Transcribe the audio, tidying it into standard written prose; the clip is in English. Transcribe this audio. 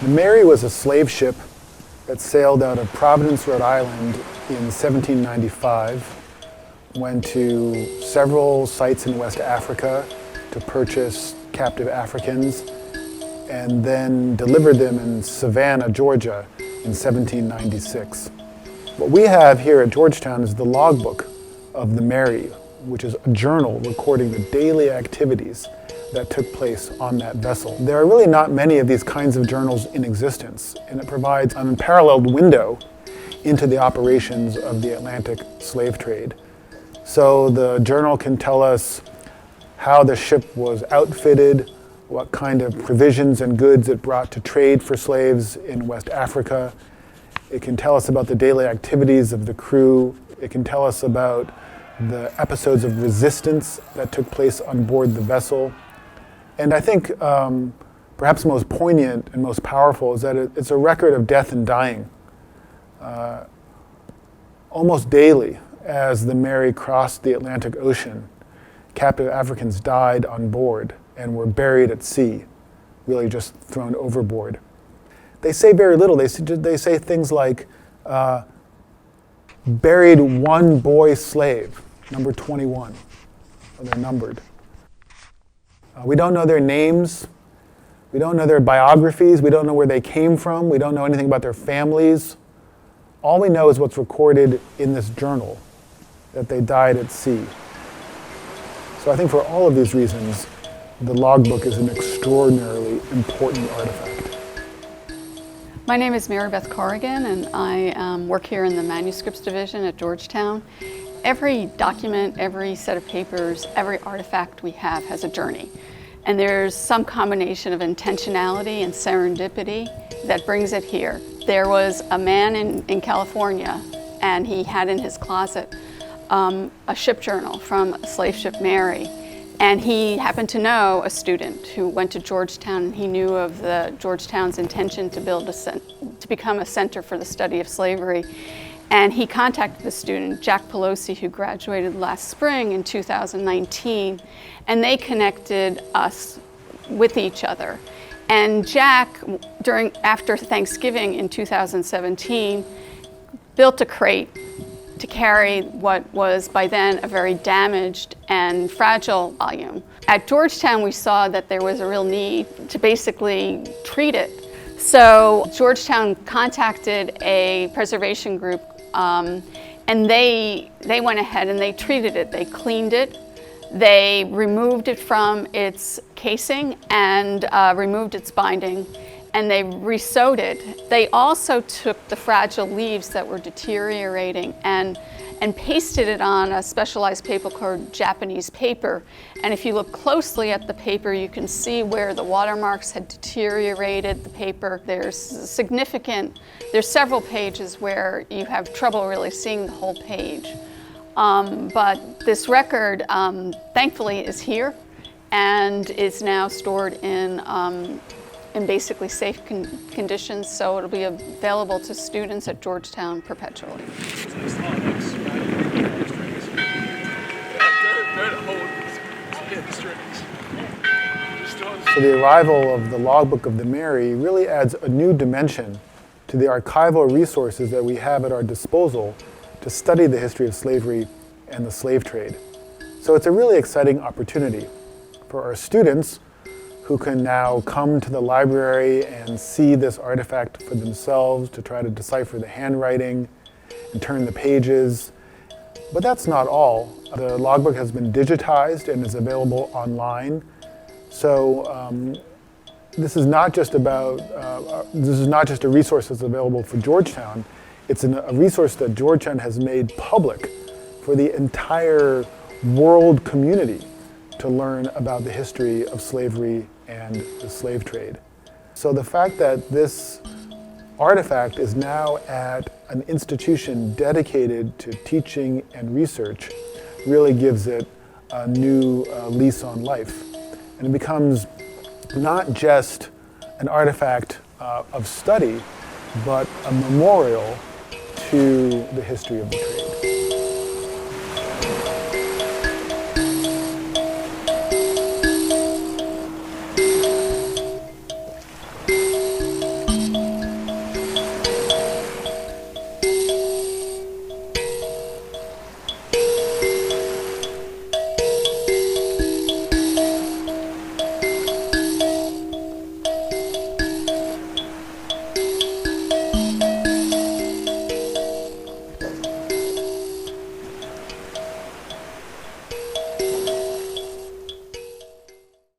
The Mary was a slave ship that sailed out of Providence, Rhode Island in 1795, went to several sites in West Africa to purchase captive Africans, and then delivered them in Savannah, Georgia in 1796. What we have here at Georgetown is the logbook of the Mary, which is a journal recording the daily activities that took place on that vessel. There are really not many of these kinds of journals in existence, and it provides an unparalleled window into the operations of the Atlantic slave trade. So the journal can tell us how the ship was outfitted, what kind of provisions and goods it brought to trade for slaves in West Africa. It can tell us about the daily activities of the crew. It can tell us about the episodes of resistance that took place on board the vessel. And I think perhaps most poignant and most powerful is that it's a record of death and dying. Almost daily, as the Mary crossed the Atlantic Ocean, captive Africans died on board and were buried at sea, really just thrown overboard. They say very little. They say things like, buried one boy slave, number 21. They're numbered. We don't know their names. We don't know their biographies. We don't know where they came from. We don't know anything about their families. All we know is what's recorded in this journal, that they died at sea. So I think for all of these reasons, the logbook is an extraordinarily important artifact. My name is Mary Beth Corrigan, and I work here in the Manuscripts Division at Georgetown. Every document, every set of papers, every artifact we have has a journey. And there's some combination of intentionality and serendipity that brings it here. There was a man in California, and he had in his closet a ship journal from a slave ship Mary. And he happened to know a student who went to Georgetown, and he knew of Georgetown's intention to become a center for the study of slavery. And he contacted the student, Jack Pelosi, who graduated last spring in 2019, and they connected us with each other. And Jack, after Thanksgiving in 2017, built a crate to carry what was by then a very damaged and fragile volume. At Georgetown, we saw that there was a real need to basically treat it. So Georgetown contacted a preservation group, and they went ahead and they treated it. They cleaned it. They removed it from its casing and removed its binding, and they re-sewed it. They also took the fragile leaves that were deteriorating and pasted it on a specialized paper called Japanese paper. And if you look closely at the paper, you can see where the watermarks had deteriorated the paper. There's several pages where you have trouble really seeing the whole page. But this record, thankfully, is here and is now stored in basically safe conditions, so it'll be available to students at Georgetown perpetually. So the arrival of the logbook of the Mary really adds a new dimension to the archival resources that we have at our disposal to study the history of slavery and the slave trade. So it's a really exciting opportunity for our students, who can now come to the library and see this artifact for themselves, to try to decipher the handwriting and turn the pages. But that's not all. The logbook has been digitized and is available online. So this is not just a resource that's available for Georgetown. It's a resource that Georgetown has made public for the entire world community to learn about the history of slavery and the slave trade. So the fact that this artifact is now at an institution dedicated to teaching and research really gives it a new lease on life. And it becomes not just an artifact of study, but a memorial to the history of the